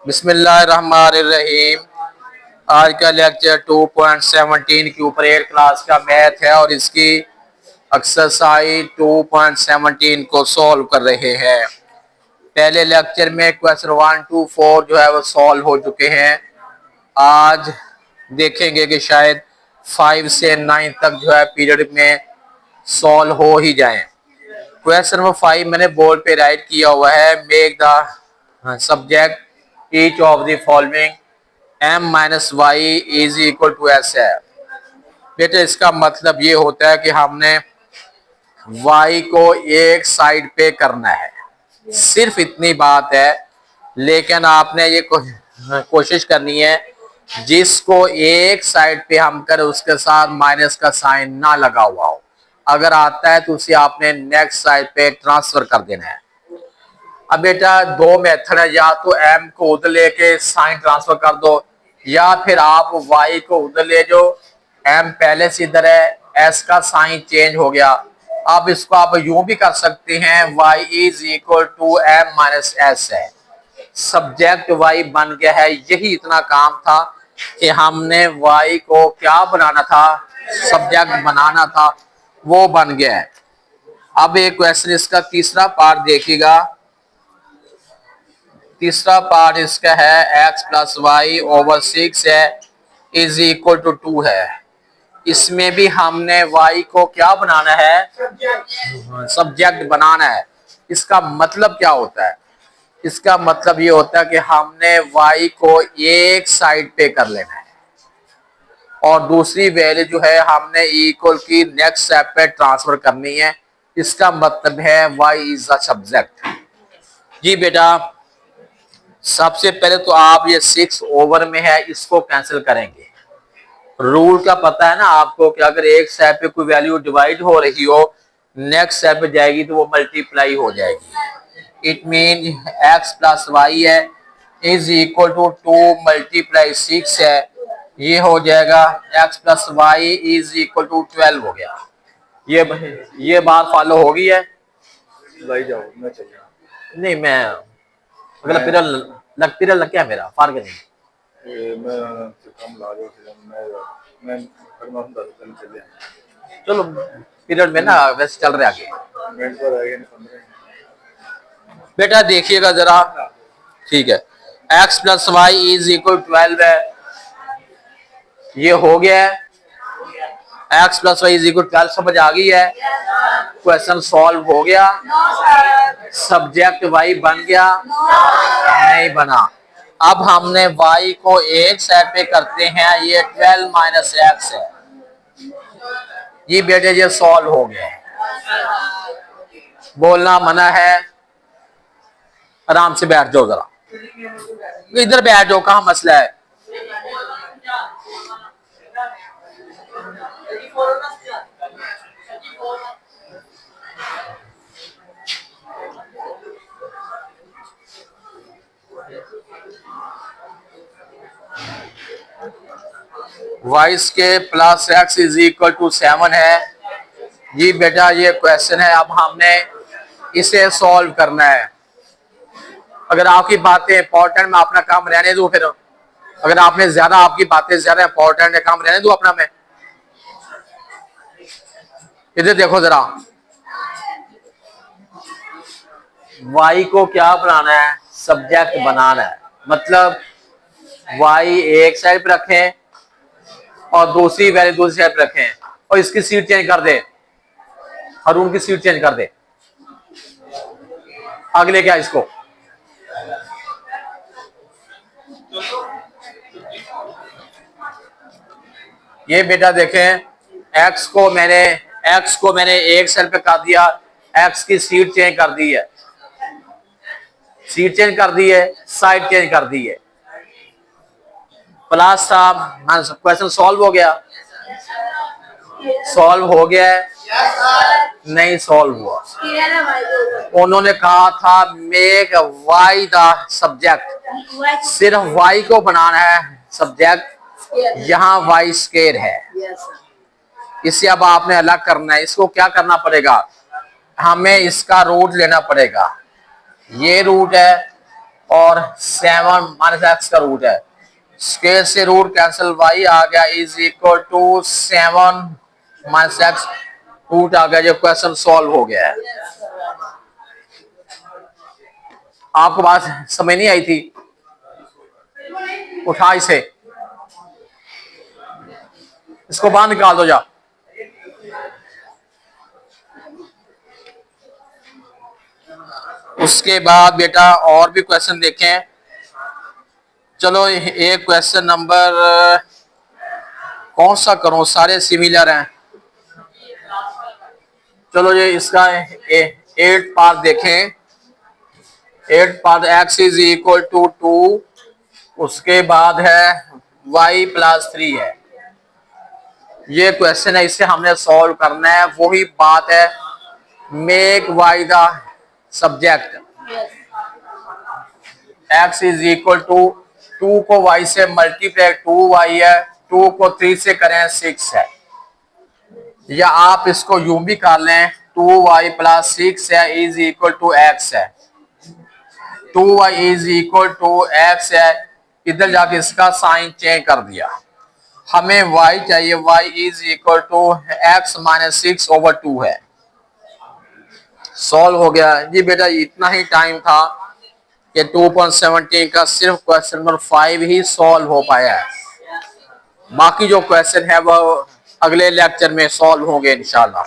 बिस्मिल्लाहिर्रहमानिर्रहीम। आज का लेक्चर 2.17 के ऊपर 8 क्लास का मैथ है और इसकी एक्सरसाइज 2.17 को सॉल्व कर रहे हैं। पहले लेक्चर में क्वेश्चन 1 to 4 जो है वो सॉल्व हो चुके हैं। आज देखेंगे कि शायद 5 से 9 तक जो है पीरियड में सॉल्व हो ही जाए। क्वेश्चन नंबर 5 मैंने बोर्ड पे राइट किया हुआ है। Make the subject each of the following m minus y is equal to s है। बेटे इसका मतलब ये होता है कि हमने y को एक साइड पे करना है, सिर्फ इतनी बात है। लेकिन आपने ये कोशिश करनी है जिसको एक साइड पे हम करें उसके साथ माइनस का साइन ना लगा हुआ हो। अगर आता है तो उसे आपने नेक्स्ट साइड पे ट्रांसफर कर देना है। अब बेटा दो मेथड है, या तो m को उधर लेके साइन ट्रांसफर कर दो या फिर आप y को उधर ले जो m पहले से इधर है, s का साइन चेंज हो गया। अब इसको आप यूं भी कर सकते हैं y is equal to m minus s है, सब्जेक्ट y बन गया है। यही इतना काम था कि हमने y को क्या बनाना था, सब्जेक्ट बनाना था, वो बन गया है। अब एक क्वेश्चन इसका तीसरा पार्ट देखिएगा। तीसरा पार्ट इसका है x प्लस वाई ओवर 6 है इज इक्वल टू 2 है। इसमें भी हमने y को क्या बनाना है, सब्जेक्ट बनाना है। इसका मतलब क्या होता है? इसका मतलब ये होता है कि हमने y को एक साइड पे कर लेना है और दूसरी वैल्यू जो है हमने इक्वल की नेक्स्ट स्टेप पे ट्रांसफर करनी है। इसका मतलब है y इज द सब्जेक्ट। जी बेटा सबसे पहले तो आप ये 6 ओवर में है इसको कैंसिल करेंगे। रूल का पता है ना आपको कि अगर एक स्टेप पे कोई वैल्यू डिवाइड हो रही हो, नेक्स्ट स्टेप पे जाएगी तो वो मल्टीप्लाई हो जाएगी। It mean x plus y है इज इक्वल टू 2 मल्टीप्लाई 6 है, ये हो जाएगा x plus y is equal to 12 हो गया। ये बात फॉलो होगी है भाई जाओ मैं चल रहा नहीं? मैं अगला पीरियड लग गया मेरा फार के नहीं। मैं कम ला रहा हूं मैं हर माह चल चले चलो पीरियड में ना वैसे चल रहे आगे। मिनट पर आ गए 15 बेटा देखिएगा जरा, ठीक है। x plus y is equal 12 है, ये हो गया है। x plus y is equal 12 समझ आ गई है। क्वेश्चन सॉल्व हो गया। सब्जेक्ट y बन गया? नहीं बना। अब हमने y को एक साइड पे करते हैं, ये 12 माइनस एक्स है। ये बेटे ये सॉल्व हो गया। बोलना मना है, आराम से बैठ जाओ जरा, इधर बैठ जाओ, कहाँ मसला है। y के plus x is equal to 7 है। जी बेटा ये क्वेश्चन है, अब हमने इसे सॉल्व करना है। अगर आपकी बातें इंपॉर्टेंट मैं अपना काम रहने दूं, फिर अगर आपने ज्यादा आपकी बातें ज्यादा इंपॉर्टेंट है काम रहने दूं अपना मैं। इधर देखो जरा, y को क्या बनाना है, सब्जेक्ट बनाना है। मतलब y एक साइड पे रखें और दूसरी वैल्यू दूसरी साइड पे रखें और इसकी सीट चेंज कर दे, हरून की सीट चेंज कर दे। अगले क्या इसको ये बेटा देखें, x को मैंने एक साइड पे कर दिया, x की सीट चेंज कर दी है, सीट चेंज कर दी है, साइड चेंज कर दी है। प्लस था, क्वेश्चन सॉल्व हो गया। सॉल्व हो गया है? नहीं सॉल्व हुआ। उन्होंने कहा था मेक y द सब्जेक्ट, सिर्फ y को बनाना है सब्जेक्ट। यहाँ y स्क्वायर है, इसे अब आपने अलग करना है। इसको क्या करना पड़ेगा, हमें इसका रूट लेना पड़ेगा। ये रूट है, और 7 माइनस एक्स का रूट है। स्केल से रूट कैंसिल, y आ गया is equal to 7 minus x root आ गया। जो क्वेश्चन सॉल्व हो गया है। आपको बात समझ नहीं आई थी? उठा इसे, इसको बाहर निकाल दो जा। उसके बाद बेटा और भी क्वेश्चन देखें। चलो एक क्वेश्चन नंबर कौन सा करूं, सारे सिमिलर हैं। चलो ये इसका 8 पार्ट देखें। 8 part x is equal to 2, उसके बाद है y प्लस 3 है। ये क्वेश्चन है, इसे हमने सॉल्व करना है। वही बात है, make y the subject. x is equal to 2 को y से मल्टीप्लाई 2y है, 2 को 3 से करें 6 है। या आप इसको यूं भी कर लें, 2y प्लस 6 है इज इक्वल टू x है। 2y is equal to x है। इधर जाके इसका साइन चेंज कर दिया। हमें y चाहिए, y is equal to x minus 6 over 2 है। सॉल्व हो गया जी बेटा। इतना ही टाइम था कि 2.17 का सिर्फ क्वेश्चन नंबर 5 ही सॉल्व हो पाया है। बाकी जो क्वेश्चन है वो अगले लेक्चर में सॉल्व होंगे इंशाल्लाह।